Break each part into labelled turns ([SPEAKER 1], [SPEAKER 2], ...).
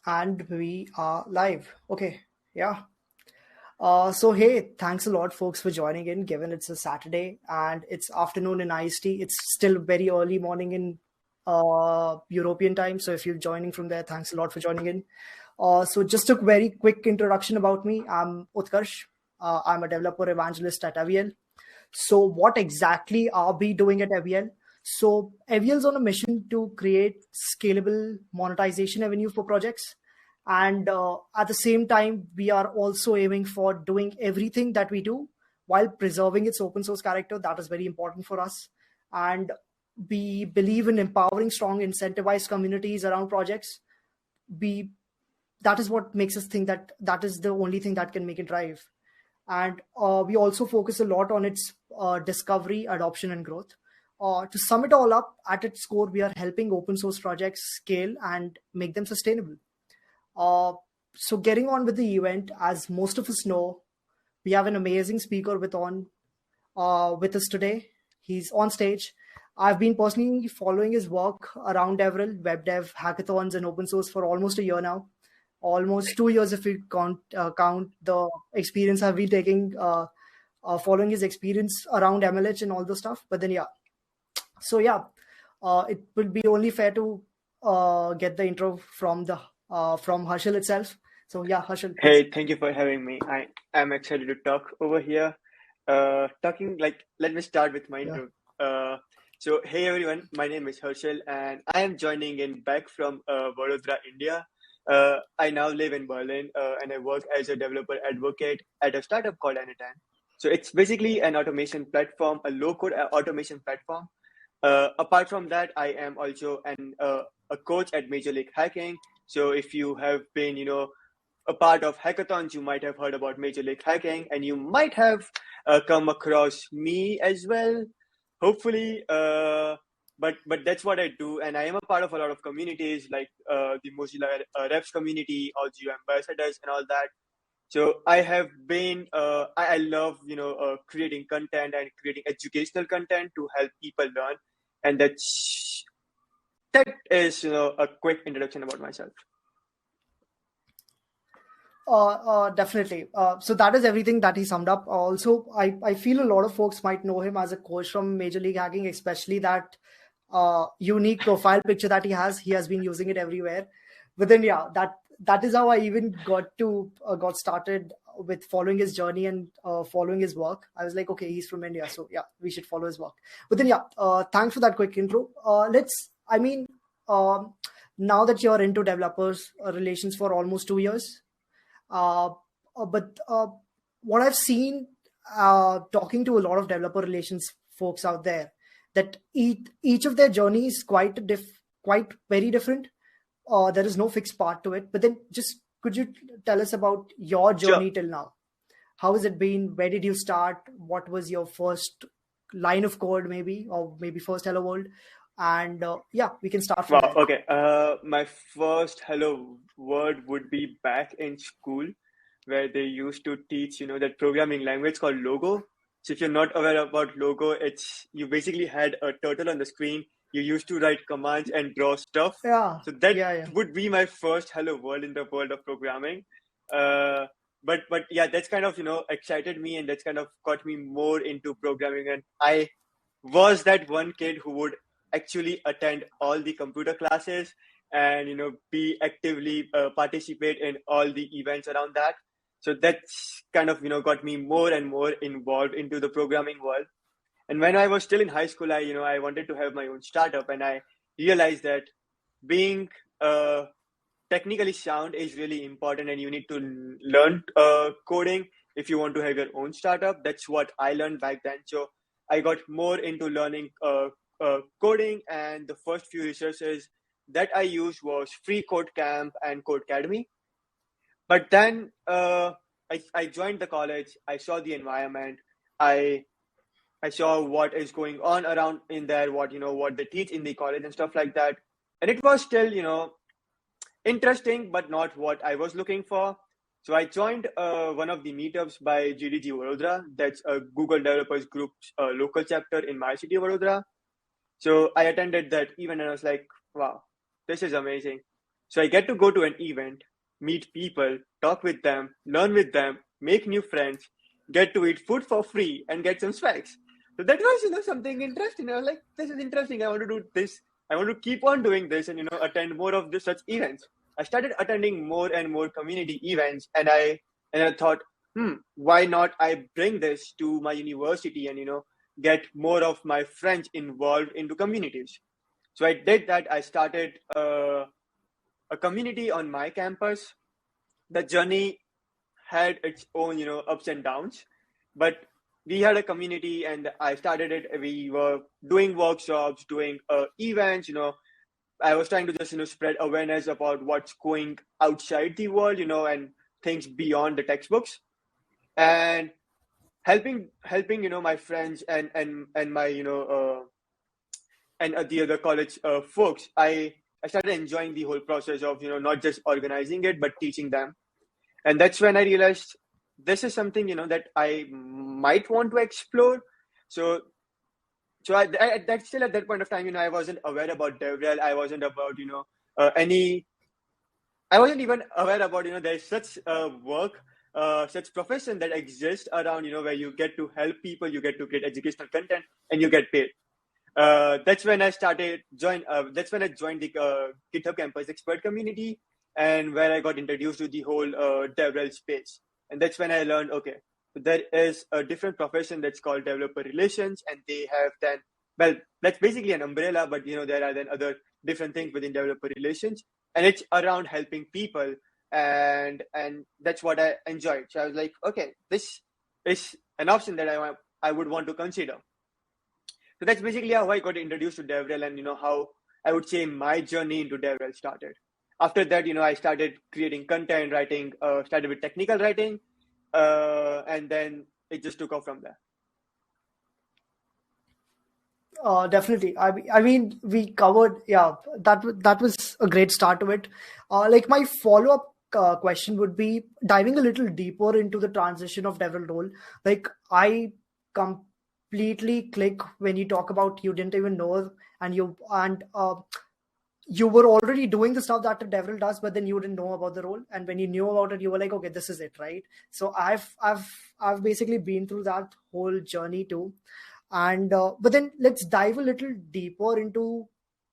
[SPEAKER 1] And we are live. Okay, yeah. So hey, thanks a lot, folks, for joining in. Given it's a Saturday and it's afternoon in IST, it's still very early morning in European time. So if you're joining from there, thanks a lot for joining in. So just a very quick introduction about me. I'm Utkarsh. I'm a developer evangelist at Aviyel. So what exactly are we doing at Aviyel? So Aviyel's on a mission to create scalable monetization avenue for projects. And at the same time, we are also aiming for doing everything that we do while preserving its open source character. That is very important for us. And we believe in empowering strong, incentivized communities around projects. We That is what makes us think that that is the only thing that can make it thrive. And we also focus a lot on its discovery, adoption, and growth. To sum it all up, at its core, we are helping open source projects scale and make them sustainable. Uh, so, getting on with the event, as most of us know, we have an amazing speaker with us today. He's on stage. I've been personally following his work around DevRel, web dev, hackathons, and open source for almost a year now. Almost 2 years if we count the experience I've been taking, following his experience around MLH and all the stuff. But then, yeah. So, yeah, it will be only fair to get the intro from Harshil itself. So, yeah, Harshil, please.
[SPEAKER 2] Hey, thank you for having me. I am excited to talk over here. Let me start with my intro. So, hey everyone, my name is Harshil and I am joining in back from Vadodara, India. I now live in Berlin and I work as a developer advocate at a startup called Anytime. So, it's basically an automation platform, a low-code automation platform. Apart from that, I am also a coach at Major League Hacking. So, if you have been, a part of hackathons, you might have heard about Major League Hacking, and you might have come across me as well, hopefully. But that's what I do, and I am a part of a lot of communities like the Mozilla Refs community, or Geo ambassadors, and all that. So I have been, I love, creating content and creating educational content to help people learn, and that is, a quick introduction about myself.
[SPEAKER 1] Definitely. So that is everything that he summed up. Also, I feel a lot of folks might know him as a coach from Major League Hacking, especially that unique profile picture that he has. He has been using it everywhere. But then, yeah, that is how I even got started with following his journey and following his work. I was like, okay, he's from India, so yeah, we should follow his work. But then, yeah, thanks for that quick intro. Now that you're into developers relations for almost 2 years, but what I've seen talking to a lot of developer relations folks out there, that each of their journeys is quite very different. There is no fixed part to it. But then, just could you tell us about your journey
[SPEAKER 2] Sure.
[SPEAKER 1] till now? How has it been? Where did you start? What was your first line of code, maybe, or maybe first hello world? And yeah, we can start from
[SPEAKER 2] Wow.
[SPEAKER 1] there.
[SPEAKER 2] Okay. My first hello word would be back in school, where they used to teach, that programming language called Logo. So if you're not aware about Logo, it's you basically had a turtle on the screen. You used to write commands and draw stuff.
[SPEAKER 1] Yeah,
[SPEAKER 2] So that
[SPEAKER 1] yeah.
[SPEAKER 2] would be my first hello world in the world of programming. Uh, but yeah, that's kind of excited me, and that's kind of got me more into programming. And I was that one kid who would actually attend all the computer classes and be actively participate in all the events around that. So that's kind of got me more and more involved into the programming world. And when I was still in high school, I wanted to have my own startup, and I realized that being technically sound is really important, and you need to learn coding if you want to have your own startup. That's what I learned back then. So I got more into learning coding, and the first few resources that I used was Free Code Camp and Codecademy. But then I joined the college. I saw the environment. I I saw what is going on around in there, what they teach in the college and stuff like that. And it was still interesting, but not what I was looking for. So I joined one of the meetups by GDG Vadodara. That's a Google Developers Group's local chapter in my city, Vadodara. So I attended that event and I was like, wow, this is amazing. So I get to go to an event, meet people, talk with them, learn with them, make new friends, get to eat food for free, and get some specs. So that was, something interesting. I was like, this is interesting. I want to do this. I want to keep on doing this and, attend more of this such events. I started attending more and more community events, and I thought, why not I bring this to my university and, get more of my friends involved into communities. So I did that. I started a community on my campus. The journey had its own, ups and downs, but we had a community and I started it. We were doing workshops, doing events, I was trying to just, spread awareness about what's going outside the world, and things beyond the textbooks, and helping, my friends and my, and the other college folks. I started enjoying the whole process of, not just organizing it, but teaching them. And that's when I realized this is something, that I might want to explore. So that's still at that point of time, I wasn't aware about DevRel. I wasn't about, I wasn't even aware about, there's such work, such profession that exists around, where you get to help people, you get to create educational content, and you get paid. That's when I that's when I joined the GitHub Campus Expert community, and where I got introduced to the whole DevRel space. And that's when I learned, okay, there is a different profession that's called developer relations, and they have then, well, that's basically an umbrella, but there are then other different things within developer relations, and it's around helping people, and that's what I enjoyed. So I was like, okay, this is an option that I would want to consider. So that's basically how I got introduced to DevRel, and how I would say my journey into DevRel started. After that, I started creating content, writing, started with technical writing, and then it just took off from there.
[SPEAKER 1] Definitely. I mean, we covered, that was a great start to it. Like my follow-up question would be diving a little deeper into the transition of DevRel role. Like I completely click when you talk about you didn't even know, and you were already doing the stuff that the DevRel does, but then you didn't know about the role. And when you knew about it, you were like, okay, this is it, right? So I've basically been through that whole journey too. And but then let's dive a little deeper into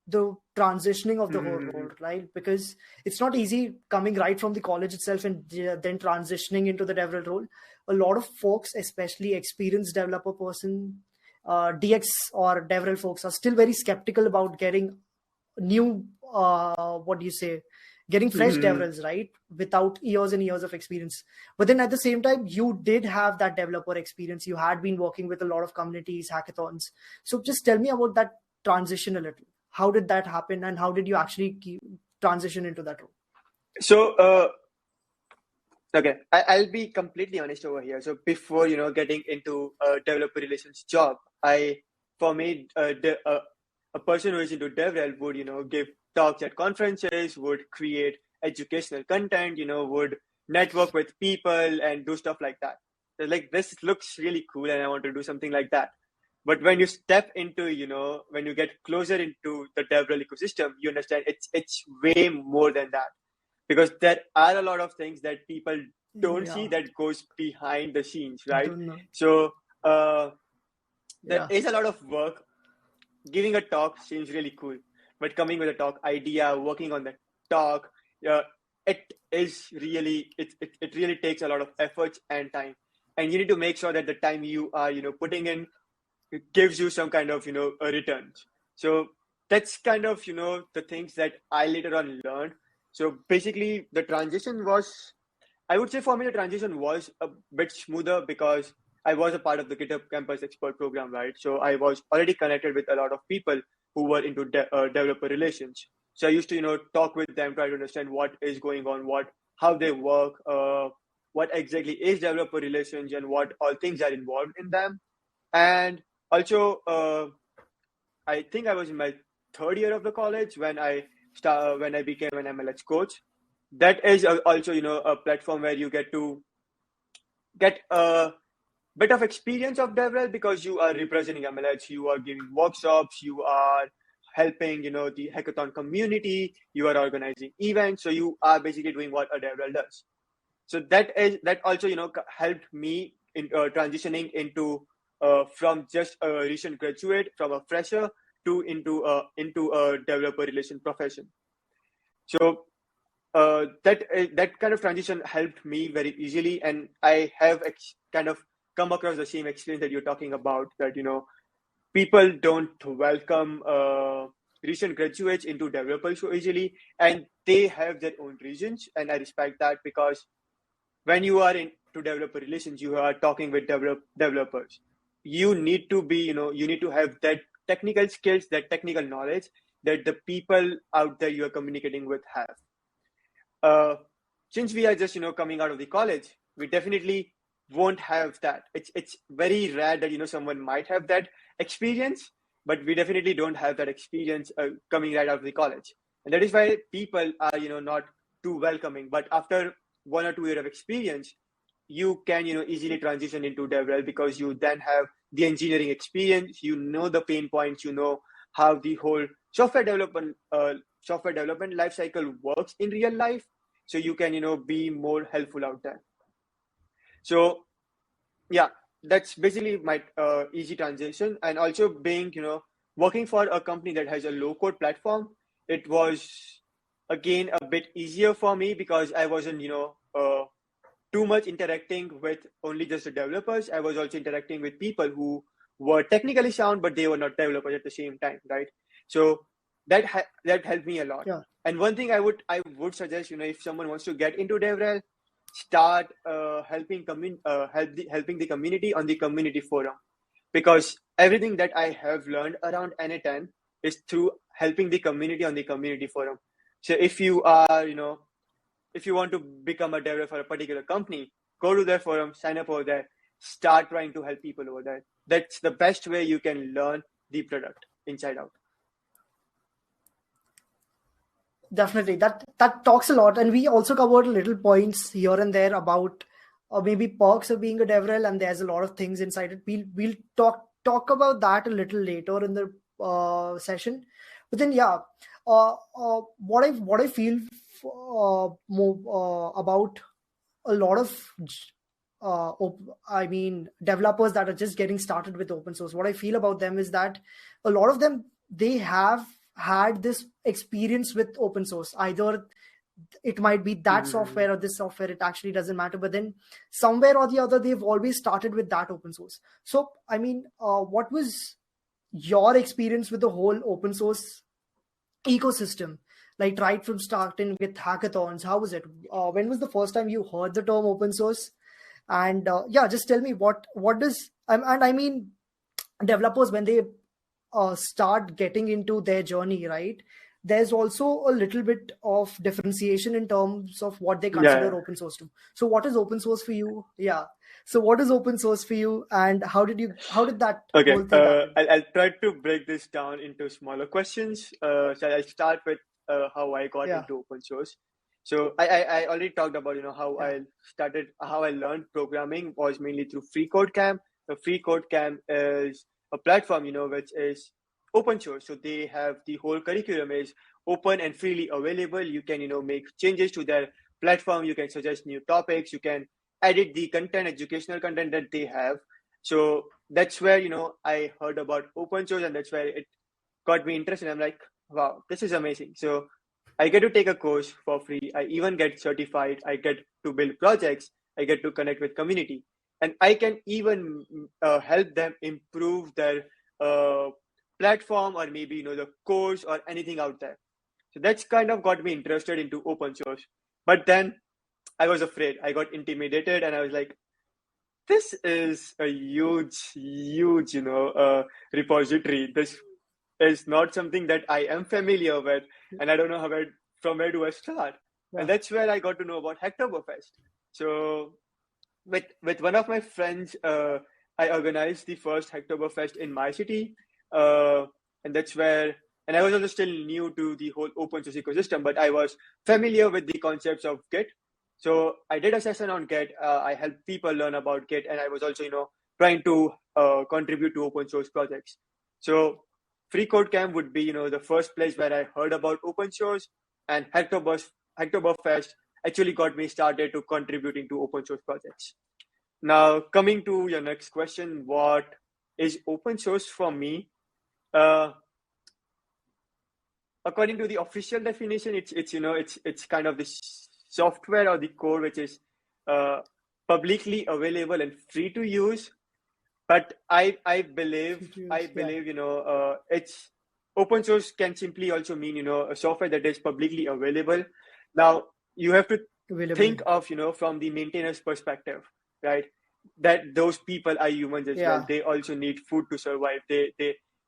[SPEAKER 1] the transitioning of the whole role, right? Because it's not easy coming right from the college itself and then transitioning into the DevRel role. A lot of folks, especially experienced developer person, DX or DevRel folks, are still very skeptical about getting new, getting fresh DevRels, right? Without years and years of experience. But then at the same time, you did have that developer experience. You had been working with a lot of communities, hackathons. So just tell me about that transition a little. How did that happen, and how did you actually transition into that role?
[SPEAKER 2] So, okay, I'll be completely honest over here. So before, getting into a developer relations job, for me, a person who is into DevRel would, give talks at conferences, would create educational content, would network with people and do stuff like that. So like, this looks really cool and I want to do something like that. But when you step into, when you get closer into the DevRel ecosystem, you understand it's way more than that, because there are a lot of things that people don't see that goes behind the scenes, right? So there is a lot of work. Giving a talk seems really cool, but coming with a talk idea, working on the talk, it really takes a lot of effort and time, and you need to make sure that the time you are putting in, it gives you some kind of a return. So that's kind of the things that I later on learned. So basically the transition was, I would say for me, the transition was a bit smoother because I was a part of the GitHub Campus Expert program, right? So I was already connected with a lot of people who were into developer relations. So I used to, talk with them, try to understand what is going on, how they work, what exactly is developer relations, and what all things are involved in them. And also, I think I was in my third year of the college when I became an MLS coach. That is also, a platform where you get to get a bit of experience of DevRel, because you are representing MLH, you are giving workshops, you are helping, the hackathon community. You are organizing events. So you are basically doing what a DevRel does. So that also, helped me in transitioning into from just a recent graduate, from a fresher to into a developer relation profession. So that kind of transition helped me very easily, and I have kind of come across the same experience that you're talking about, that people don't welcome recent graduates into developers so easily, and they have their own reasons, and I respect that, because when you are into developer relations, you are talking with developers. You need to be, you need to have that technical skills, that technical knowledge that the people out there you are communicating with have. Since we are just, coming out of the college, we definitely won't have that. It's very rare that, someone might have that experience, but we definitely don't have that experience coming right out of the college. And that is why people are, not too welcoming. But after 1 or 2 years of experience, you can, easily transition into DevRel, because you then have the engineering experience, the pain points, how the whole software development life cycle works in real life. So you can, be more helpful out there. So yeah, that's basically my easy transition. And also being, working for a company that has a low code platform, it was again a bit easier for me, because I wasn't, too much interacting with only just the developers. I was also interacting with people who were technically sound, but they were not developers at the same time, right? So that helped me a lot.
[SPEAKER 1] Yeah.
[SPEAKER 2] And one thing I would suggest, if someone wants to get into DevRel, start helping the community on the community forum, because everything that I have learned around N10 is through helping the community on the community forum. So if you are, if you want to become a developer for a particular company, go to their forum, sign up over there, start trying to help people over there. That's the best way you can learn the product inside out.
[SPEAKER 1] Definitely, that talks a lot, and we also covered little points here and there about maybe perks of being a DevRel, and there's a lot of things inside it. We'll talk about that a little later in the session. But then, yeah, what I feel more about a lot of developers that are just getting started with open source. What I feel about them is that a lot of them, they have had this experience with open source. Either it might be that software or this software, it actually doesn't matter, but then somewhere or the other they've always started with that open source. So what was your experience with the whole open source ecosystem, like right from starting with hackathons? How was it? When was the first time you heard the term open source? And just tell me what does developers, when they start getting into their journey, right, there's also a little bit of differentiation in terms of what they consider open source to. So what is open source for you? So what is open source for you, and how did that
[SPEAKER 2] okay
[SPEAKER 1] whole thing happen?
[SPEAKER 2] I'll try to break this down into smaller questions. So I'll start with how I got into open source. So I already talked about how I learned programming was mainly through Free Code Camp. The Free Code Camp is a platform which is open source. So they have the whole curriculum is open and freely available. You can make changes to their platform. You can suggest new topics. You can edit the content, educational content that they have. So that's where I heard about open source, and that's where it got me interested. I'm like, wow, this is amazing. So I get to take a course for free. I even get certified. I get to build projects. I get to connect with community, and I can even help them improve their platform, or maybe the course or anything out there. So that's kind of got me interested into open source. But then I was afraid. I got intimidated, and I was like, this is a huge repository. This is not something that I am familiar with, and I don't know from where do I start. And that's where I got to know about Hacktoberfest. So with one of my friends, I organized the first Hacktoberfest in my city, and that's where. And I was also still new to the whole open source ecosystem, but I was familiar with the concepts of Git. So I did a session on Git. I helped people learn about Git, and I was also trying to contribute to open source projects. So Free Code Camp would be, the first place where I heard about open source, and Hacktoberfest actually got me started to contributing to open source projects. Now, coming to your next question, what is open source for me? According to the official definition, it's kind of the software or the code which is publicly available and free to use. But I believe it's open source can simply also mean a software that is publicly available. Now you have to think of from the maintainer's perspective, right? That those people are humans as well. They also need food to survive. They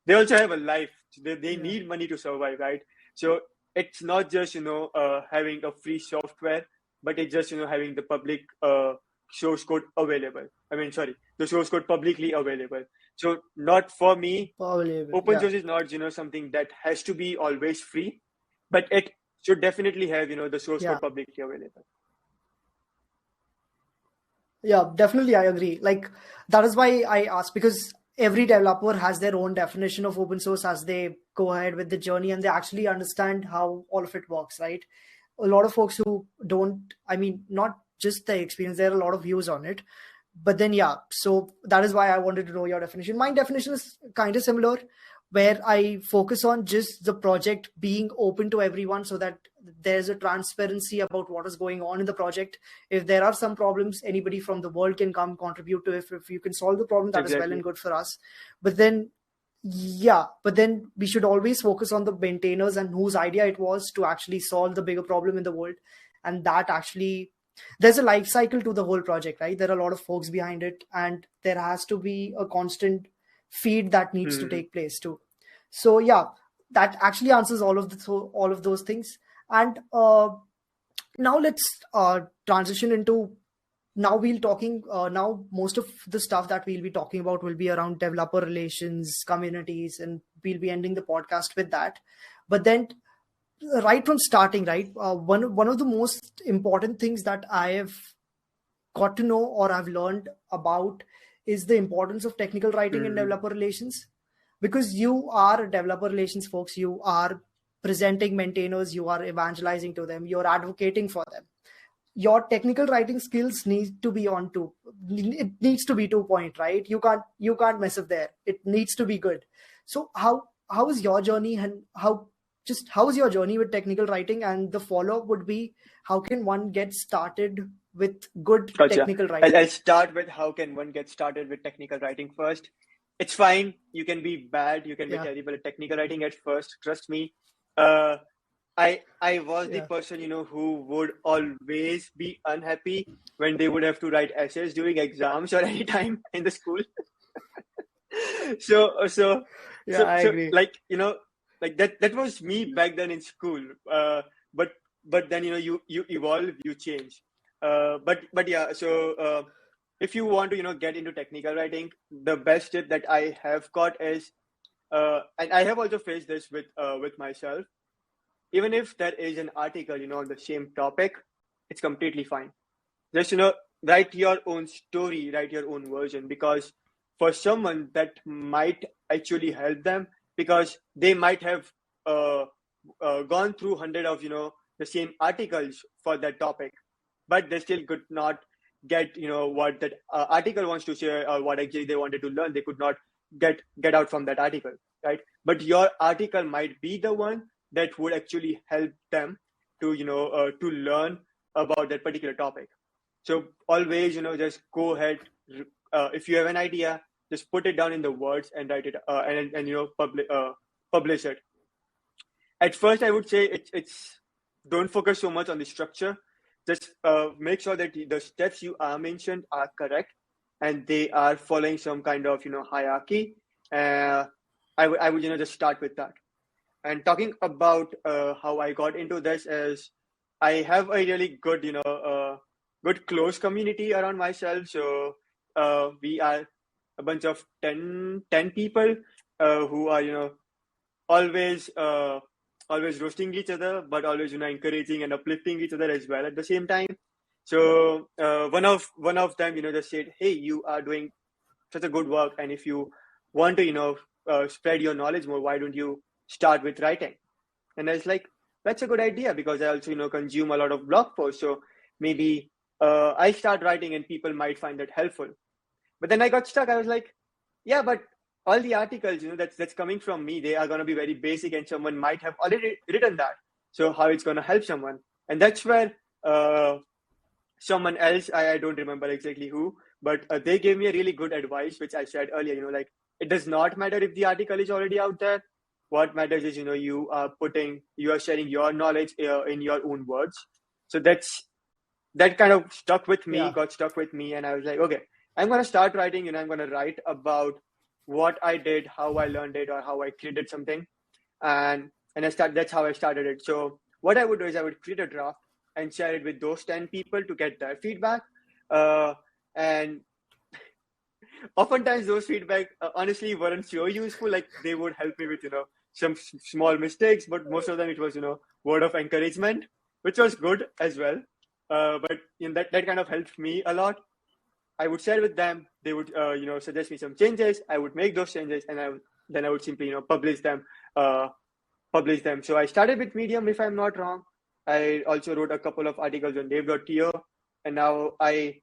[SPEAKER 2] also have a life. They need money to survive, right? So it's not just having a free software, but it's just having the public source code available. The source code publicly available. So not for me, open source is not something that has to be always free, but it should definitely have the source code publicly available.
[SPEAKER 1] Yeah, definitely, I agree. Like, that is why I asked, because every developer has their own definition of open source as they go ahead with the journey, and they actually understand how all of it works, right? A lot of folks who don't, not just the experience, there are a lot of views on it. But then, so that is why I wanted to know your definition. My definition is kind of similar, where I focus on just the project being open to everyone so that there's a transparency about what is going on in the project. If there are some problems, anybody from the world can come contribute to it. If you can solve the problem, that is well and good for us. But then we should always focus on the maintainers and whose idea it was to actually solve the bigger problem in the world. And that actually, there's a life cycle to the whole project, right? There are a lot of folks behind it, and there has to be a constant feed that needs to take place too. So that actually answers all of those things. And now let's transition into, now most of the stuff that we'll be talking about will be around developer relations, communities, and we'll be ending the podcast with that. But then right from starting, right, one of the most important things that I have got to know or I've learned about is the importance of technical writing in developer relations. Because you are developer relations folks, you are presenting maintainers, you are evangelizing to them, you're advocating for them. Your technical writing skills need to be it needs to be 2 point, right? You can't mess up there. It needs to be good. So how is your journey, and how is your journey with technical writing? And the follow-up would be, how can one get started with good technical writing?
[SPEAKER 2] I'll start with how can one get started with technical writing first. It's fine. You can be bad. You can be terrible at technical writing at first. Trust me. I was the person, who would always be unhappy when they would have to write essays during exams or any time in the school. So
[SPEAKER 1] I agree.
[SPEAKER 2] Like that was me back then in school. But then you evolve, you change. So if you want to get into technical writing, the best tip that I have got is, and I have also faced this with myself. Even if there is an article on the same topic, it's completely fine. Just write your own story, write your own version, because for someone that might actually help them, because they might have gone through 100 of the same articles for that topic, but they still could not get what that article wants to say, or what actually they wanted to learn. They could not get out from that article, right? But your article might be the one that would actually help them to to learn about that particular topic. So always just go ahead, if you have an idea, just put it down in the words and write it and publish it. At first, I would say it's don't focus so much on the structure. Just make sure that the steps you are mentioned are correct and they are following some kind of hierarchy. I would just start with that. And talking about how I got into this is, I have a really good good close community around myself. So we are a bunch of 10 people who are always roasting each other, but always encouraging and uplifting each other as well at the same time. So one of them just said, hey, you are doing such a good work, and if you want to spread your knowledge more, why don't you start with writing? And I was like, that's a good idea, because I also consume a lot of blog posts, so maybe I start writing and people might find that helpful. But then I got stuck. I was like, yeah, but all the articles that's coming from me, they are going to be very basic, and someone might have already written that. So how it's going to help someone? And that's where someone else, I don't remember exactly who, but they gave me a really good advice, which I said earlier. Like, it does not matter if the article is already out there. What matters is you are sharing your knowledge in your own words. So that kind of stuck with me, got stuck with me, and I was like, okay, I'm going to start writing. I'm going to write about what I did, how I learned it, or how I created something, and that's how I started it. So what I would do is I would create a draft and share it with those 10 people to get their feedback, and oftentimes those feedback honestly weren't so useful. Like, they would help me with some small mistakes, but most of them it was word of encouragement, which was good as well. But that kind of helped me a lot. I would share with them. They would suggest me some changes. I would make those changes, and I would simply publish them. So I started with Medium, if I'm not wrong. I also wrote a couple of articles on dev.to, and now I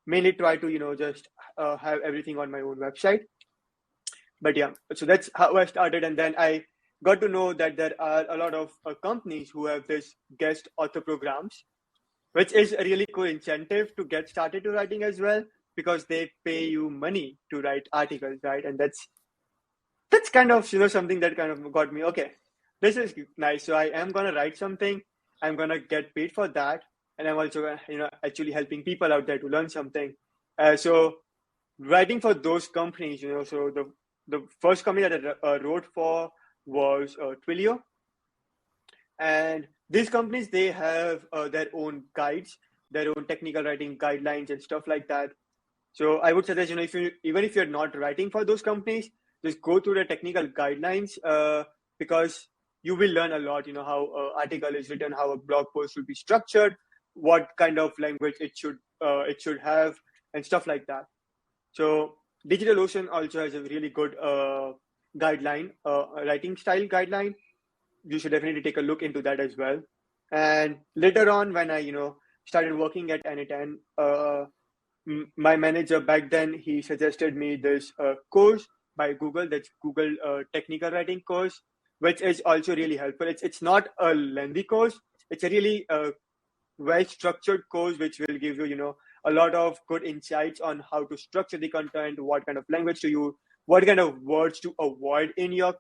[SPEAKER 2] mainly try to just have everything on my own website. But yeah, so that's how I started, and then I got to know that there are a lot of companies who have this guest author programs, which is a really cool incentive to get started to writing as well, because they pay you money to write articles, right? And that's kind of something that kind of got me, okay, this is nice. So I am gonna write something, I'm gonna get paid for that, and I'm also actually helping people out there to learn something. So writing for those companies, so the first company that I wrote for was Twilio, and these companies, they have their own guides, their own technical writing guidelines and stuff like that. So I would suggest, even if you're not writing for those companies, just go through the technical guidelines, because you will learn a lot, how an article is written, how a blog post should be structured, what kind of language it should have, and stuff like that. So DigitalOcean also has a really good guideline, writing style guideline. You should definitely take a look into that as well. And later on, when I started working at N10, my manager back then, he suggested me this course by Google, that's Google technical writing course, which is also really helpful. It's not a lengthy course. It's a really well-structured course, which will give you a lot of good insights on how to structure the content, what kind of language to use, what kind of words to avoid in your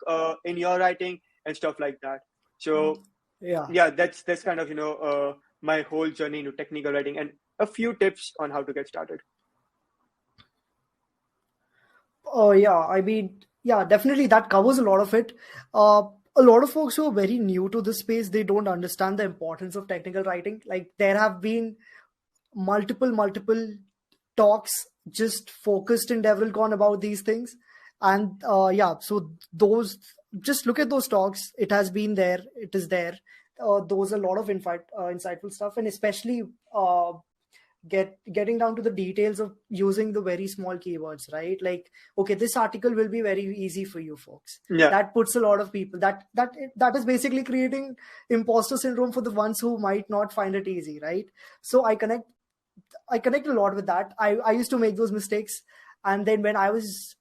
[SPEAKER 2] writing, and stuff like that. So yeah, that's kind of my whole journey into technical writing, and a few tips on how to get started.
[SPEAKER 1] Oh yeah, I mean, yeah, definitely that covers a lot of it. A lot of folks who are very new to this space, they don't understand the importance of technical writing. Like, there have been multiple talks just focused in DevRel about these things, and so those, just look at those talks. It has been there. It is there. Those are a lot of insightful stuff, and especially getting down to the details of using the very small keywords, right? Like, okay, this article will be very easy for you folks.
[SPEAKER 2] Yeah.
[SPEAKER 1] That puts a lot of people, that is basically creating imposter syndrome for the ones who might not find it easy, right? So I connect a lot with that. I used to make those mistakes, and then when I was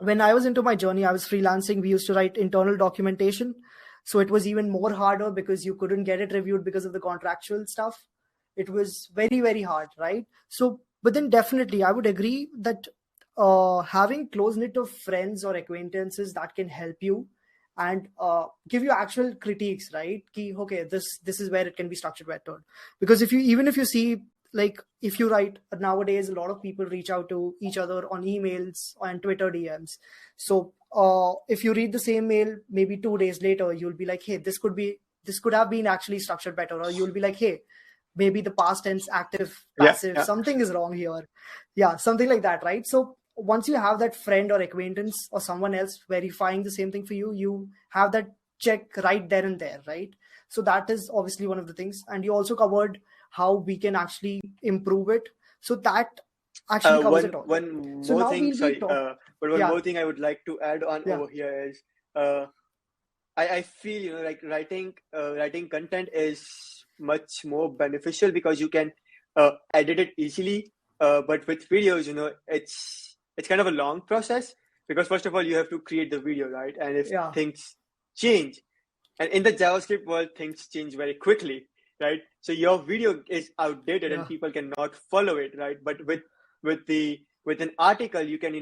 [SPEAKER 1] into my journey, I was freelancing. We used to write internal documentation, so it was even more harder because you couldn't get it reviewed because of the contractual stuff. It was very, very hard, right? So, but then definitely I would agree that having close knit of friends or acquaintances that can help you and give you actual critiques, right? Okay, this is where it can be structured better. Because if you see, like, if you write nowadays, a lot of people reach out to each other on emails and Twitter DMs. So if you read the same mail, maybe 2 days later, you'll be like, hey, this could have been actually structured better. Or you'll be like, hey, maybe the past tense, active, passive, something is wrong here. Yeah, something like that, right? So once you have that friend or acquaintance or someone else verifying the same thing for you, you have that check right there and there, right? So that is obviously one of the things. And you also covered how we can actually improve it. So that actually covers it
[SPEAKER 2] one
[SPEAKER 1] all.
[SPEAKER 2] one
[SPEAKER 1] So
[SPEAKER 2] more
[SPEAKER 1] now
[SPEAKER 2] thing,
[SPEAKER 1] we'll be
[SPEAKER 2] sorry,
[SPEAKER 1] talking.
[SPEAKER 2] but one
[SPEAKER 1] Yeah,
[SPEAKER 2] more thing I would like to add on
[SPEAKER 1] yeah,
[SPEAKER 2] over here is, uh, I feel, like writing content is much more beneficial because you can edit it easily. But with videos, it's kind of a long process because first of all you have to create the video, right? And if
[SPEAKER 1] yeah,
[SPEAKER 2] things change, and in the JavaScript world, things change very quickly, right? So your video is outdated and
[SPEAKER 1] yeah,
[SPEAKER 2] people cannot follow it, right? But with an article, you can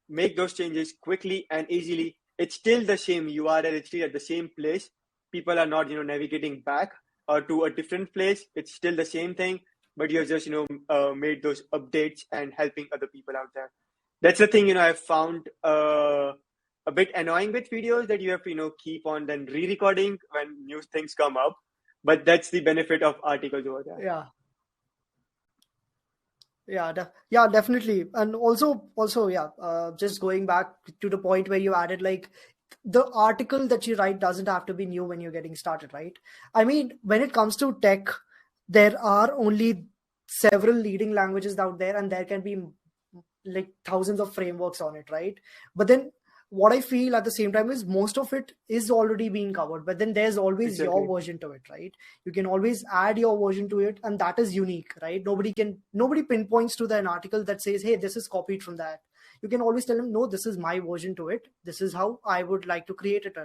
[SPEAKER 2] make those changes quickly and easily. It's still the same URL, it's still at the same place. People are not navigating back or to a different place. It's still the same thing, but you have just made those updates and helping other people out there. That's the thing I found a bit annoying with videos, that you have to keep on then re-recording when new things come up, but that's the benefit of articles over there.
[SPEAKER 1] yeah. Yeah, definitely. And also, yeah, just going back to the point where you added, like, the article that you write doesn't have to be new when you're getting started, right? I mean, when it comes to tech, there are only several leading languages out there, and there can be like thousands of frameworks on it, right? But then what I feel at the same time is most of it is already being covered, but then there's always your
[SPEAKER 2] Exactly.
[SPEAKER 1] version to it, right? You can always add your version to it, and that is unique, right? Nobody pinpoints to an article that says, hey, this is copied from that. You can always tell them, no, this is my version to it, this is how I would like to create it,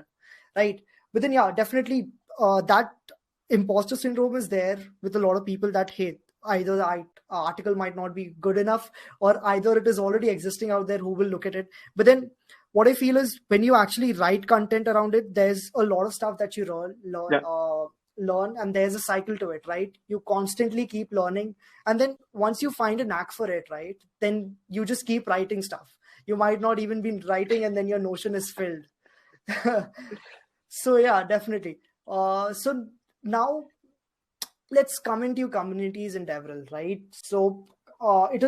[SPEAKER 1] right? But then, yeah, definitely, that imposter syndrome is there with a lot of people, that, hey, either the article might not be good enough, or either it is already existing out there, who will look at it. But then what I feel is, when you actually write content around it, there's a lot of stuff that you
[SPEAKER 2] Yeah.
[SPEAKER 1] learn, and there's a cycle to it, right? You constantly keep learning, and then once you find a knack for it, right, then you just keep writing stuff. You might not even be writing, and then your Notion is filled. So yeah, definitely. So now let's come into communities in DevRel, right? So it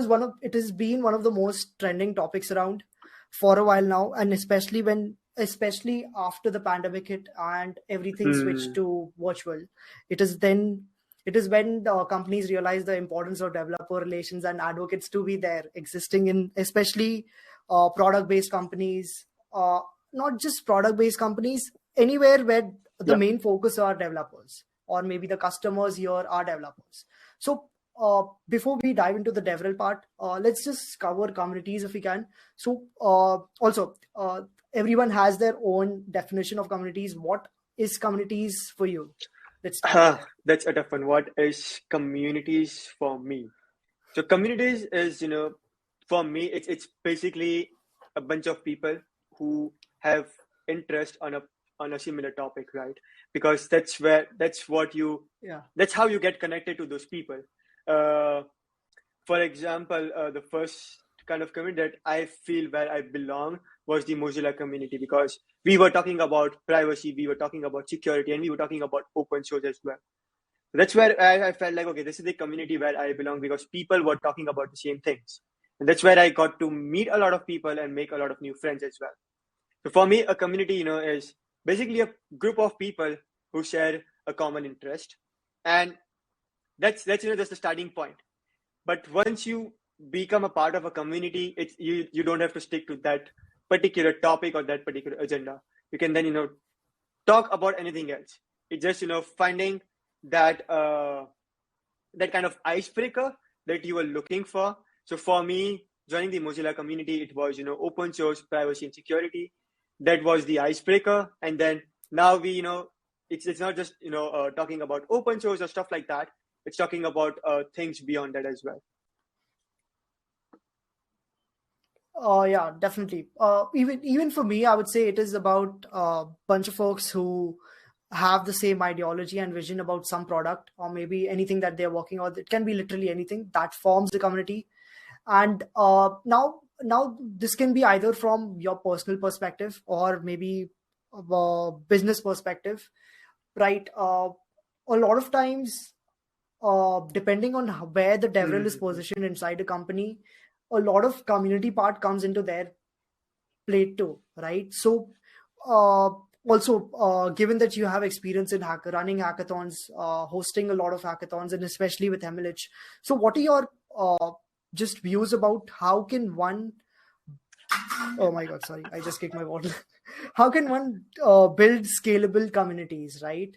[SPEAKER 1] has been one of the most trending topics around for a while now, and especially after the pandemic hit and everything switched
[SPEAKER 2] Hmm.
[SPEAKER 1] to virtual. It is when the companies realize the importance of developer relations and advocates to be there, existing in especially product-based companies, not just product-based companies, anywhere where the
[SPEAKER 2] Yeah.
[SPEAKER 1] main focus are developers, or maybe the customers here are developers. So before we dive into the DevRel part, let's just cover communities if we can. So also, everyone has their own definition of communities. What is communities for you? Let's start with that.
[SPEAKER 2] That's a tough one. What is communities for me? So communities is, for me, it's basically a bunch of people who have interest on a similar topic, right? Because
[SPEAKER 1] Yeah,
[SPEAKER 2] that's how you get connected to those people. Uh, for example, the first kind of community that I feel where I belong was the Mozilla community, because we were talking about privacy, we were talking about security, and we were talking about open source as well. That's where I felt like, okay, this is the community where I belong, because people were talking about the same things. And that's where I got to meet a lot of people and make a lot of new friends as well. So for me, a community, is basically a group of people who share a common interest. And that's just the starting point. But once you become a part of a community, you don't have to stick to that particular topic or that particular agenda. You can then, talk about anything else. It's just, finding that that kind of icebreaker that you were looking for. So for me, joining the Mozilla community, it was, open source, privacy, and security. That was the icebreaker. And then now it's not just, talking about open source or stuff like that. It's talking about things beyond that as well.
[SPEAKER 1] yeah, definitely. Even for me, I would say it is about a bunch of folks who have the same ideology and vision about some product, or maybe anything that they're working on. It can be literally anything that forms the community. And now this can be either from your personal perspective, or maybe business perspective, right? A lot of times, depending on where the DevRel is
[SPEAKER 2] Mm-hmm.
[SPEAKER 1] positioned inside a company, a lot of community part comes into their plate too, right? So uh, also, given that you have experience in running hackathons, hosting a lot of hackathons, and especially with MLH, so what are your just views about how can one, oh my god, sorry, I just kicked my bottle. How can one build scalable communities, right?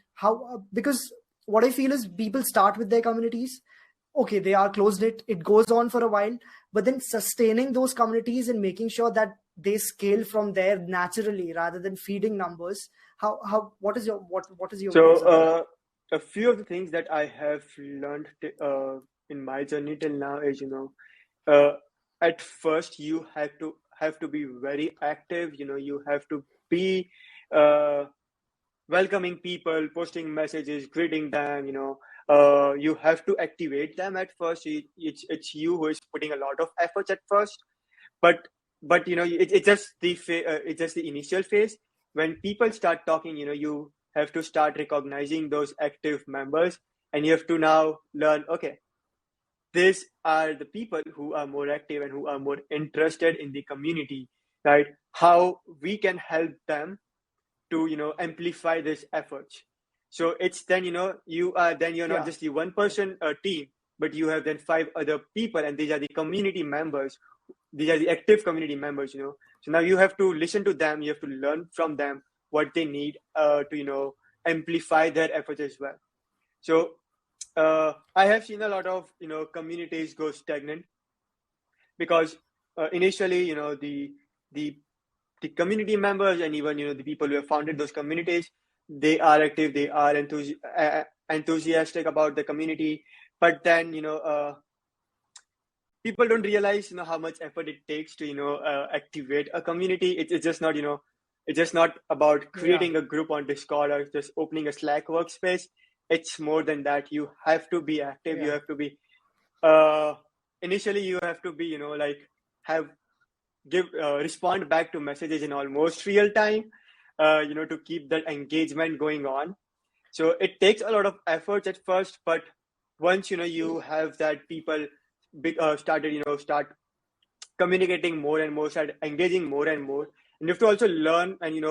[SPEAKER 1] Because what I feel is people start with their communities. Okay, they are closed it goes on for a while, but then sustaining those communities and making sure that they scale from there naturally rather than feeding numbers. What is your views on that?
[SPEAKER 2] So a few of the things that I have learned in my journey till now is, at first you have to be very active. You have to be uh, welcoming people, posting messages, greeting them. You have to activate them at first. It's you who is putting a lot of efforts at first, but it's just it's just the initial phase. When people start talking, you have to start recognizing those active members, and you have to now learn, okay, these are the people who are more active and who are more interested in the community, right? How we can help them to amplify this efforts. So it's then you're not
[SPEAKER 1] Yeah,
[SPEAKER 2] just the one person team, but you have then 5 other people, and these are the community members. These are the active community members. So now you have to listen to them. You have to learn from them what they need to amplify their efforts as well. So I have seen a lot of communities go stagnant because initially the community members, and even the people who have founded those communities, they are active, they are enthusiastic about the community, but then people don't realize how much effort it takes to activate a community. It's just not it's just not about
[SPEAKER 1] yeah,
[SPEAKER 2] creating a group on Discord or just opening a Slack workspace. It's more than that. You have to be active. You
[SPEAKER 1] yeah.
[SPEAKER 2] have to be uh initially you have to be like have give respond back to messages in almost real time, to keep that engagement going on. So it takes a lot of efforts at first, but once you have that people start communicating more and more, start engaging more and more, and you have to also learn and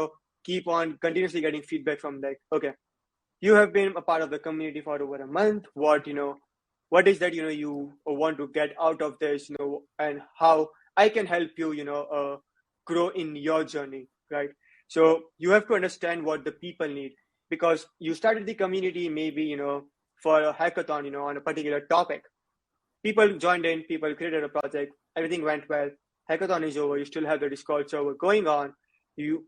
[SPEAKER 2] keep on continuously getting feedback from, like, okay, you have been a part of the community for over a month. What is that you want to get out of this, and how I can help you grow in your journey, right? So you have to understand what the people need, because you started the community maybe for a hackathon, on a particular topic. People joined in, people created a project, everything went well, hackathon is over, you still have the Discord server going on. You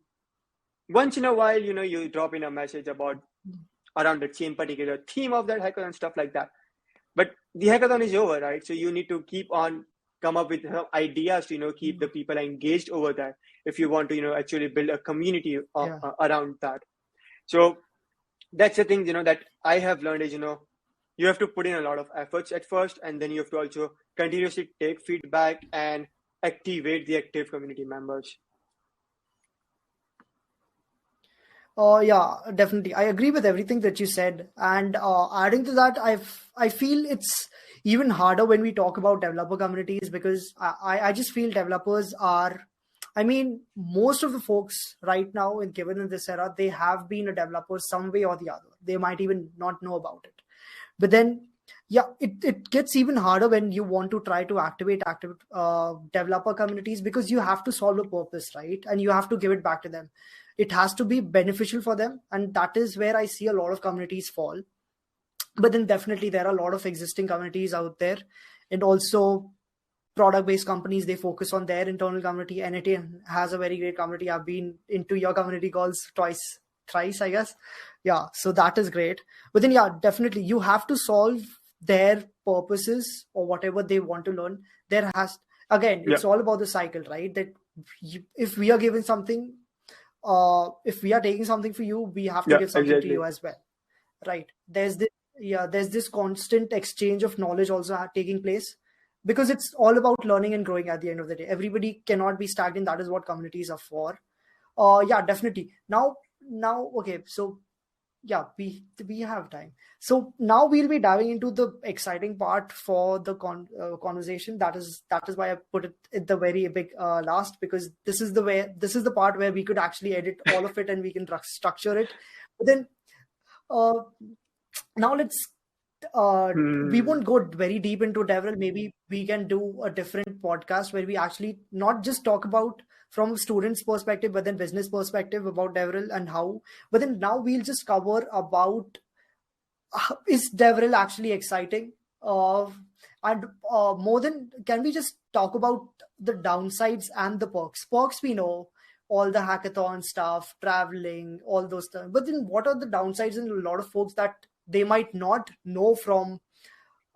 [SPEAKER 2] once in a while you drop in a message about around the same particular theme of that hackathon, stuff like that. But the hackathon is over, right? So you need to keep on come up with ideas to keep the people engaged over that, if you want to actually build a community
[SPEAKER 1] Yeah.
[SPEAKER 2] around that. So that's the thing that I have learned is you have to put in a lot of efforts at first, and then you have to also continuously take feedback and activate the active community members.
[SPEAKER 1] Yeah, definitely. I agree with everything that you said. And adding to that, I feel it's even harder when we talk about developer communities because I just feel developers are, I mean, most of the folks right now, given in this era, they have been a developer some way or the other. They might even not know about it. But then, yeah, it gets even harder when you want to try to activate active developer communities because you have to solve a purpose, right? And you have to give it back to them. It has to be beneficial for them, and that is where I see a lot of communities fall. But then definitely there are a lot of existing communities out there, and also product-based companies, they focus on their internal community. NAT has a very great community. I've been into your community calls thrice, I guess. Yeah, so that is great. But then, yeah, definitely you have to solve their purposes or whatever they want to learn. There has, again,
[SPEAKER 2] Yeah,
[SPEAKER 1] it's all about the cycle, right? That if we are given something, if we are taking something for you, we have to
[SPEAKER 2] yeah,
[SPEAKER 1] give something to
[SPEAKER 2] exactly.
[SPEAKER 1] you as well, right? There's this constant exchange of knowledge also taking place because it's all about learning and growing at the end of the day. Everybody cannot be stagnant. That is what communities are for. Yeah, definitely. Now, okay. So yeah, we have time. So now we'll be diving into the exciting part for the conversation. That is why I put it at the very big last, because this is the part where we could actually edit all of it and we can structure it. But then uh, now let's we won't go very deep into DevRel. Maybe we can do a different podcast where we actually not just talk about from a student's perspective, but then business perspective about DevRel and how. But then now we'll just cover about is DevRel actually exciting? And more than, can we just talk about the downsides and the perks? Perks we know, all the hackathon stuff, traveling, all those stuff. But then what are the downsides in a lot of folks that they might not know from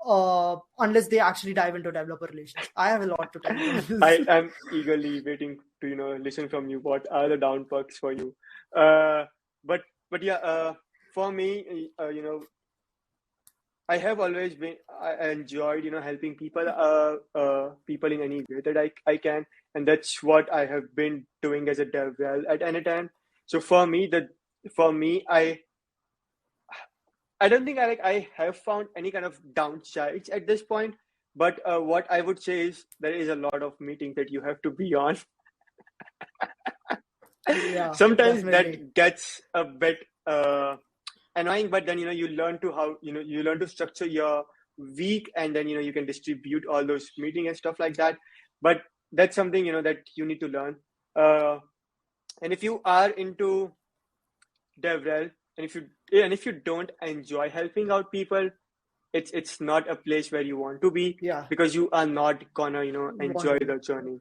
[SPEAKER 1] unless they actually dive into developer relations? I have a lot to tell you.
[SPEAKER 2] I am eagerly waiting to listen from you. What are the down perks for you? But yeah, for me, I have always been I enjoyed helping people people in any way that I can, and that's what I have been doing as a DevRel at any time. So for me I don't think I have found any kind of downsides at this point, but what I would say is there is a lot of meetings that you have to be on.
[SPEAKER 1] Yeah,
[SPEAKER 2] Sometimes
[SPEAKER 1] definitely.
[SPEAKER 2] that gets a bit annoying, but then you learn to how you learn to structure your week, and then you can distribute all those meetings and stuff like that. But that's something that you need to learn. And if you are into DevRel, and if you don't enjoy helping out people, it's not a place where you want to be,
[SPEAKER 1] Yeah,
[SPEAKER 2] because you are not gonna
[SPEAKER 1] want
[SPEAKER 2] enjoy
[SPEAKER 1] to be.
[SPEAKER 2] the journey.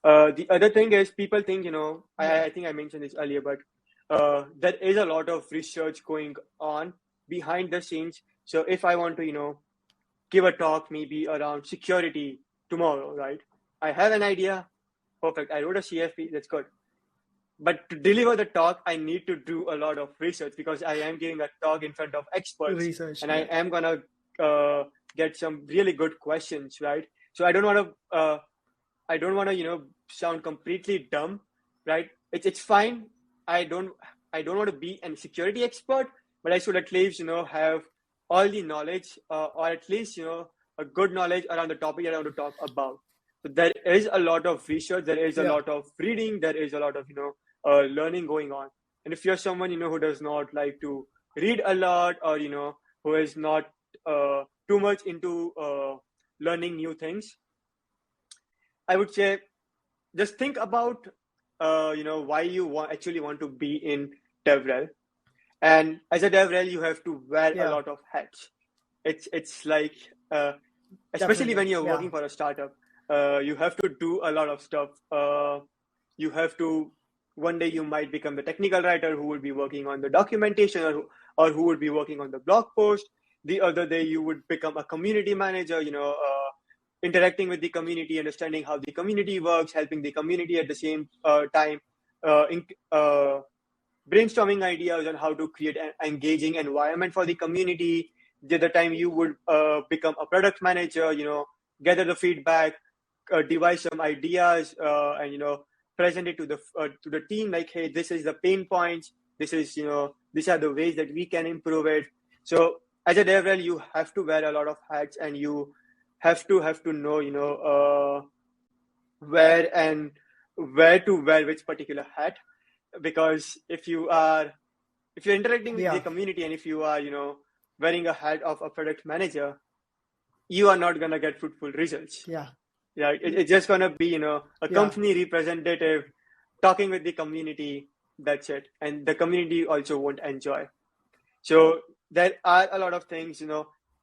[SPEAKER 2] The other thing is people think
[SPEAKER 1] Yeah,
[SPEAKER 2] I think I mentioned this earlier, but there is a lot of research going on behind the scenes. So if I want to give a talk maybe around security tomorrow, right? I have an idea, perfect. I wrote a CFP, that's good. But to deliver the talk, I need to do a lot of research, because I am giving a talk in front of experts,
[SPEAKER 1] research.
[SPEAKER 2] and I
[SPEAKER 1] Yeah,
[SPEAKER 2] am gonna get some really good questions, right? So I don't want to sound completely dumb, right? It's fine. I don't want to be a security expert, but I should at least have all the knowledge, or at least a good knowledge around the topic that I want to talk about. So there is a lot of research, there is a
[SPEAKER 1] yeah,
[SPEAKER 2] lot of reading, there is a lot of learning going on. And if you're someone who does not like to read a lot, or who is not too much into learning new things, I would say just think about why you actually want to be in DevRel. And as a DevRel, you have to wear a
[SPEAKER 1] yeah,
[SPEAKER 2] lot of hats. It's like especially when
[SPEAKER 1] definitely.
[SPEAKER 2] you're
[SPEAKER 1] Yeah,
[SPEAKER 2] working for a startup, you have to do a lot of stuff. You have to, one day you might become the technical writer who will be working on the documentation, or who would be working on the blog post. The other day you would become a community manager, interacting with the community, understanding how the community works, helping the community at the same time, in, brainstorming ideas on how to create an engaging environment for the community. The other time you would become a product manager, gather the feedback, devise some ideas, and present it to the team, like, hey, this is the pain points, this is these are the ways that we can improve it. So as a DevRel, you have to wear a lot of hats, and you have to know where to wear which particular hat. Because if you're interacting with the
[SPEAKER 1] yeah,
[SPEAKER 2] community, and if you are wearing a hat of a product manager, you are not going to get fruitful results.
[SPEAKER 1] yeah,
[SPEAKER 2] Yeah, it's just going to be a
[SPEAKER 1] yeah,
[SPEAKER 2] company representative talking with the community. That's it. And the community also won't enjoy. So there are a lot of things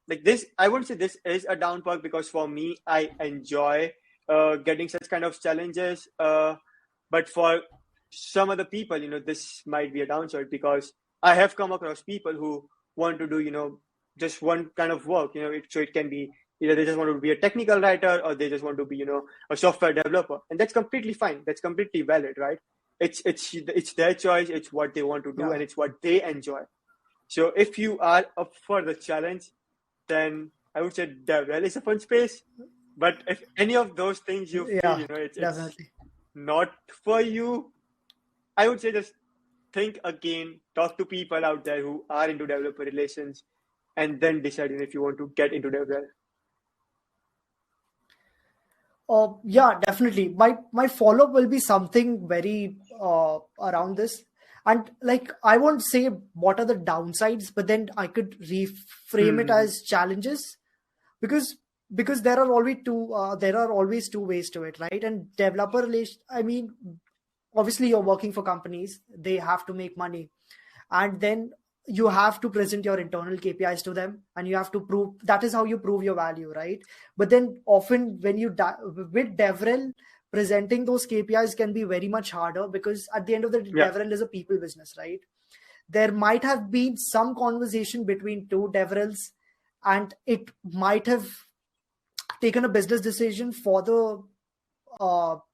[SPEAKER 2] like this. I wouldn't say this is a down perk, because for me, I enjoy getting such kind of challenges, but for some other people, this might be a downside, because I have come across people who want to do just one kind of work. So it can be either they just want to be a technical writer, or they just want to be a software developer, and that's completely fine, that's completely valid, right? It's their choice, it's what they want to do,
[SPEAKER 1] yeah,
[SPEAKER 2] and it's what they enjoy. So if you are up for the challenge, then I would say DevRel is a fun space. But if any of those things you feel
[SPEAKER 1] yeah,
[SPEAKER 2] it's
[SPEAKER 1] definitely.
[SPEAKER 2] not for you, I would say just think again, talk to people out there who are into developer relations, and then decide if you want to get into DevRel.
[SPEAKER 1] Yeah, definitely. My follow up will be something very around this. And like, I won't say what are the downsides, but then I could reframe it
[SPEAKER 2] Mm-hmm.
[SPEAKER 1] as challenges, because there are always two ways to it, right? And developer relation, I mean, obviously you're working for companies, they have to make money, and then you have to present your internal KPIs to them, and you have to prove, that is how you prove your value, right? But then often when with DevRel, presenting those KPIs can be very much harder, because at the end of the day,
[SPEAKER 2] Yeah.
[SPEAKER 1] DevRel is a people business, right? There might have been some conversation between two DevRels, and it might have taken a business decision for the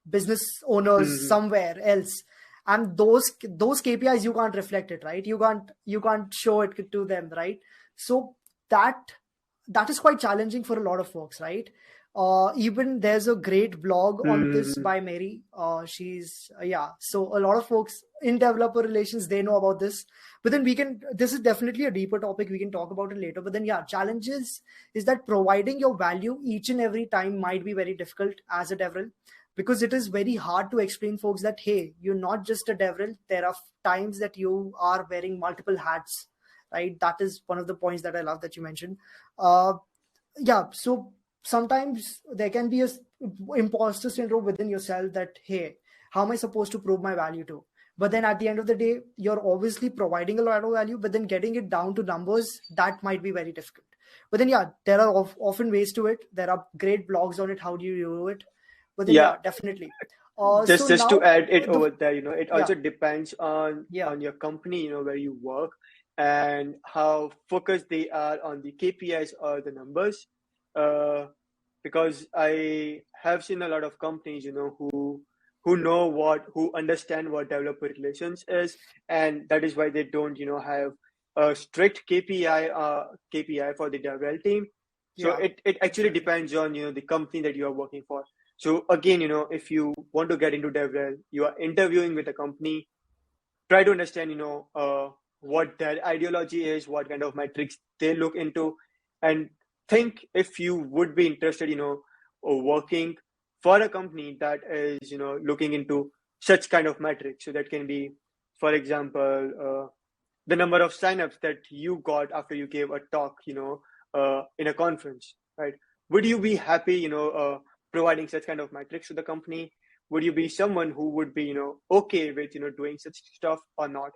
[SPEAKER 1] business owners
[SPEAKER 2] Mm-hmm.
[SPEAKER 1] somewhere else, and those KPIs, you can't reflect it, right? You can't show it to them, right? So that that is quite challenging for a lot of folks, right? Even there's a great blog on this
[SPEAKER 2] Mm-hmm.
[SPEAKER 1] by Mary. She's yeah. So a lot of folks in developer relations, they know about this. But then this is definitely a deeper topic. We can talk about it later. But then yeah, challenges is that providing your value each and every time might be very difficult as a DevRel, because it is very hard to explain folks that, hey, you're not just a DevRel. There are times that you are wearing multiple hats, right? That is one of the points that I love that you mentioned. uh, yeah, so sometimes there can be a imposter syndrome within yourself that, hey, how am I supposed to prove my value to? But then at the end of the day, you're obviously providing a lot of value, but then getting it down to numbers, that might be very difficult. But then yeah, there are often ways to it. There are great blogs on it, how do you do it. But then
[SPEAKER 2] Yeah.
[SPEAKER 1] yeah, definitely. So
[SPEAKER 2] Just to
[SPEAKER 1] now
[SPEAKER 2] add it
[SPEAKER 1] the
[SPEAKER 2] over there, it
[SPEAKER 1] yeah,
[SPEAKER 2] also depends
[SPEAKER 1] yeah,
[SPEAKER 2] on your company, where you work, and how focused they are on the KPIs or the numbers. Uh, because I have seen a lot of companies, who understand what developer relations is, and that is why they don't, have a strict KPI for the DevRel team. So
[SPEAKER 1] yeah,
[SPEAKER 2] it actually
[SPEAKER 1] definitely.
[SPEAKER 2] depends on the company that you are working for. So again, if you want to get into DevRel, you are interviewing with a company, try to understand, what their ideology is, what kind of metrics they look into, and think if you would be interested, working for a company that is, looking into such kind of metrics. So that can be, for example, the number of signups that you got after you gave a talk, in a conference, right? Would you be happy, providing such kind of metrics to the company? Would you be someone who would be, okay with, doing such stuff or not?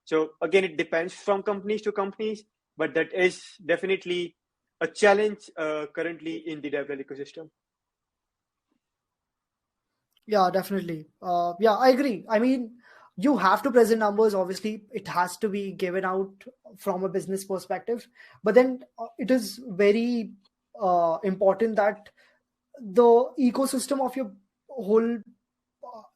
[SPEAKER 2] So again, it depends from companies to companies, but that is definitely a challenge currently in the DevRel ecosystem.
[SPEAKER 1] Yeah, definitely. Yeah, I agree. I mean, you have to present numbers. Obviously, it has to be given out from a business perspective. But then it is very important that the ecosystem of your whole,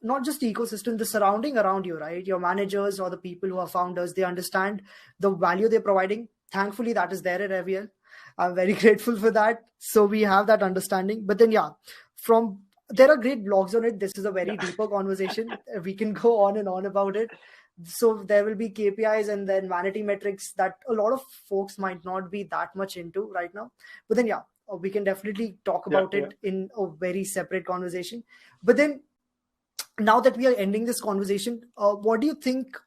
[SPEAKER 1] not just ecosystem, the surrounding around you, right? Your managers or the people who are founders, they understand the value they're providing. Thankfully, that is there at Aviyel. I'm very grateful for that. So we have that understanding. But then, yeah, from there are great blogs on it. This is a very
[SPEAKER 2] Yeah.
[SPEAKER 1] deeper conversation. We can go on and on about it. So there will be KPIs and then vanity metrics that a lot of folks might not be that much into right now. But then, yeah, we can definitely talk
[SPEAKER 2] Yeah,
[SPEAKER 1] about
[SPEAKER 2] yeah.
[SPEAKER 1] it in a very separate conversation. But then, now that we are ending this conversation, what do you think?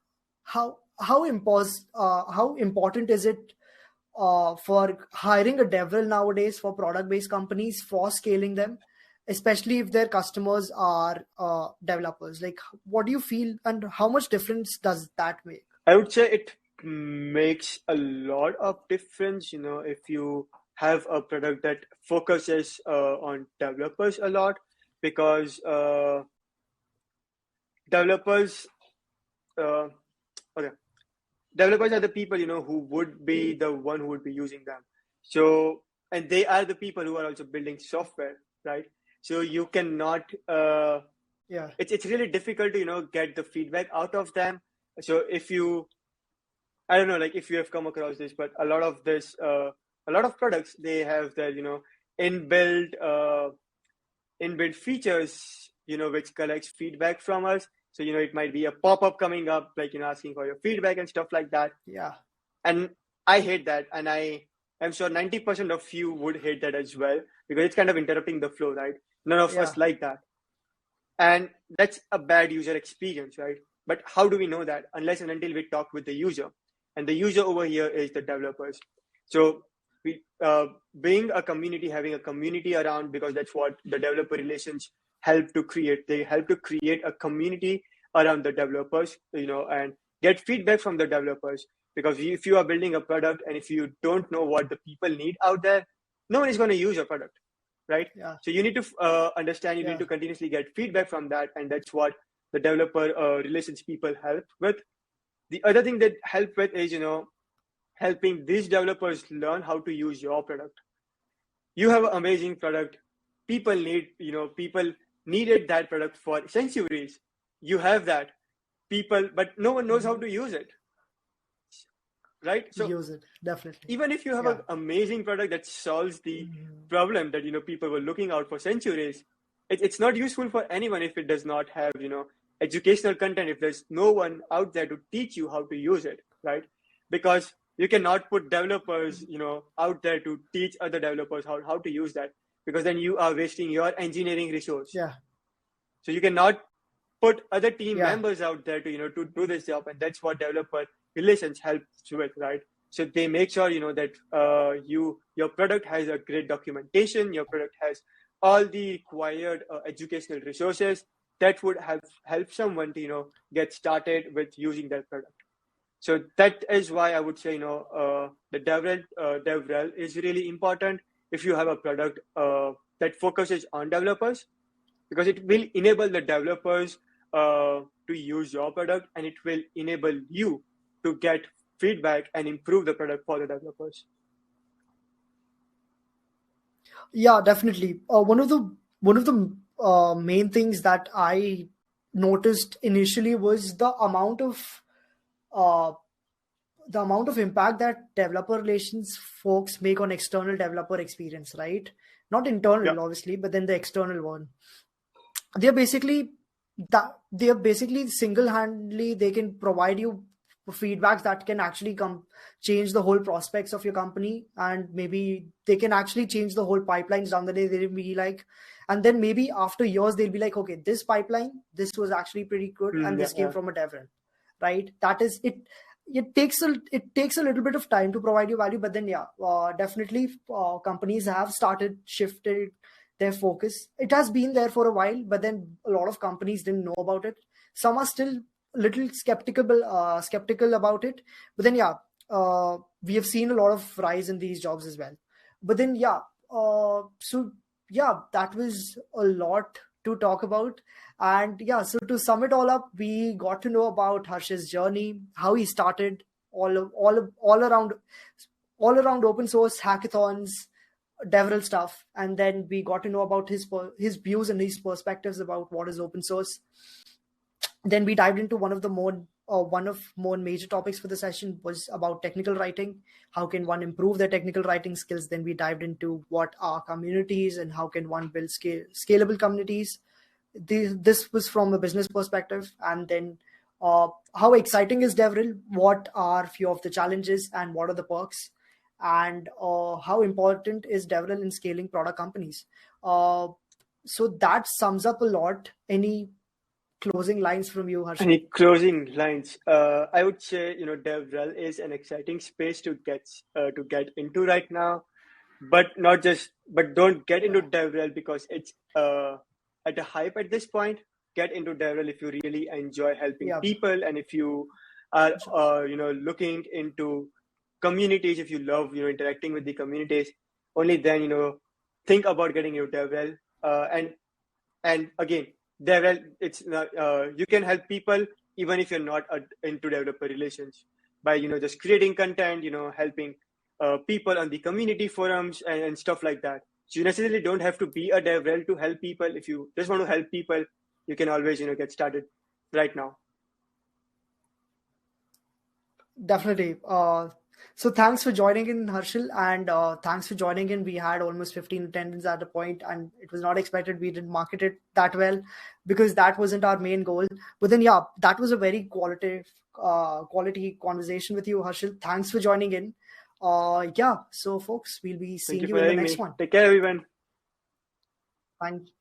[SPEAKER 1] How important is it for hiring a DevRel nowadays for product-based companies for scaling them, especially if their customers are developers? Like, what do you feel, and how much difference does that make?
[SPEAKER 2] I would say it makes a lot of difference, if you have a product that focuses on developers a lot, because developers, uh, okay, developers are the people, who would be the one who would be using them. So, and they are the people who are also building software, right? So you cannot,
[SPEAKER 1] Yeah,
[SPEAKER 2] it's really difficult to, get the feedback out of them. So if you I don't know, like if you have come across this, but a lot of products, they have their, inbuilt, inbuilt features, which collects feedback from us. So, it might be a pop-up coming up, like, asking for your feedback and stuff like that.
[SPEAKER 1] yeah,
[SPEAKER 2] And I hate that. And I'm sure 90% of you would hate that as well, because it's kind of interrupting the flow, right? None of
[SPEAKER 1] yeah,
[SPEAKER 2] us like that. And that's a bad user experience, right? But how do we know that? Unless and until we talk with the user. And the user over here is the developers. So we being a community, having a community around, because that's what the developer relations help to create. They help to create a community around the developers, and get feedback from the developers. Because if you are building a product and if you don't know what the people need out there, no one is going to use your product, right?
[SPEAKER 1] Yeah.
[SPEAKER 2] So you need to understand, you need to continuously get feedback from that. And that's what the developer relations people help with. The other thing that help with is, helping these developers learn how to use your product. You have an amazing product. People needed that product for centuries. You have that. But no one knows how to use it. Right? So
[SPEAKER 1] use it, definitely.
[SPEAKER 2] Even if you have an amazing product that solves the problem that, people were looking out for centuries, it's not useful for anyone if it does not have, educational content, if there's no one out there to teach you how to use it, right? Because you cannot put developers, out there to teach other developers how to use that, because then you are wasting your engineering resource.
[SPEAKER 1] Yeah. So
[SPEAKER 2] you cannot put other team members out there to, to do this job. And that's what developer relations helps with, right? So they make sure, that your product has a great documentation, your product has all the required educational resources that would help someone to, get started with using that product. So that is why I would say, the DevRel is really important if you have a product that focuses on developers, because it will enable the developers to use your product, and it will enable you to get feedback and improve the product for the developers.
[SPEAKER 1] Yeah, definitely. One of the main things that I noticed initially was the amount of impact that developer relations folks make on external developer experience, right? Not internal, obviously, but then the external one. They're basically single-handedly, they can provide you feedbacks that can actually change the whole prospects of your company, and maybe they can actually change the whole pipelines down the day. They'll be like, and then maybe after years they'll be like, okay, this pipeline, this was actually pretty good, and this came from a DevRel, right? That is it. It takes a little bit of time to provide you value, but then definitely companies have started shifting their focus. It has been there for a while, but then a lot of companies didn't know about it. Some are still a little skeptical about it, but then we have seen a lot of rise in these jobs as well. But then that was a lot to talk about. And so to sum it all up, we got to know about Harsh's journey, how he started all around open source hackathons, DevRel stuff, and then we got to know about his views and his perspectives about what is open source. Then we dived into one of more major topics for the session was about technical writing. How can one improve their technical writing skills? Then we dived into what are communities and how can one build scalable communities. This was from a business perspective. And then how exciting is DevRel? What are few of the challenges and what are the perks? And how important is DevRel in scaling product companies? So that sums up a lot. Any closing lines from you, Harshil?
[SPEAKER 2] Any closing lines? I would say, DevRel is an exciting space to get into right now, but don't get into DevRel because it's at a hype at this point. Get into DevRel if you really enjoy helping people, and if you are looking into communities, if you love interacting with the communities. Only then think about getting into DevRel. And again, DevRel, it's not, you can help people even if you're not into developer relations by just creating content, helping people on the community forums and stuff like that. So you necessarily don't have to be a DevRel to help people. If you just want to help people, you can always get started right now.
[SPEAKER 1] Definitely. So thanks for joining in, Harshil, and thanks for joining in. We had almost 15 attendants at a point, and it was not expected. We didn't market it that well because that wasn't our main goal. But then, that was a very quality conversation with you, Harshil. Thanks for joining in. So folks, we'll be seeing you in the next one.
[SPEAKER 2] Take care, everyone.
[SPEAKER 1] Thank you.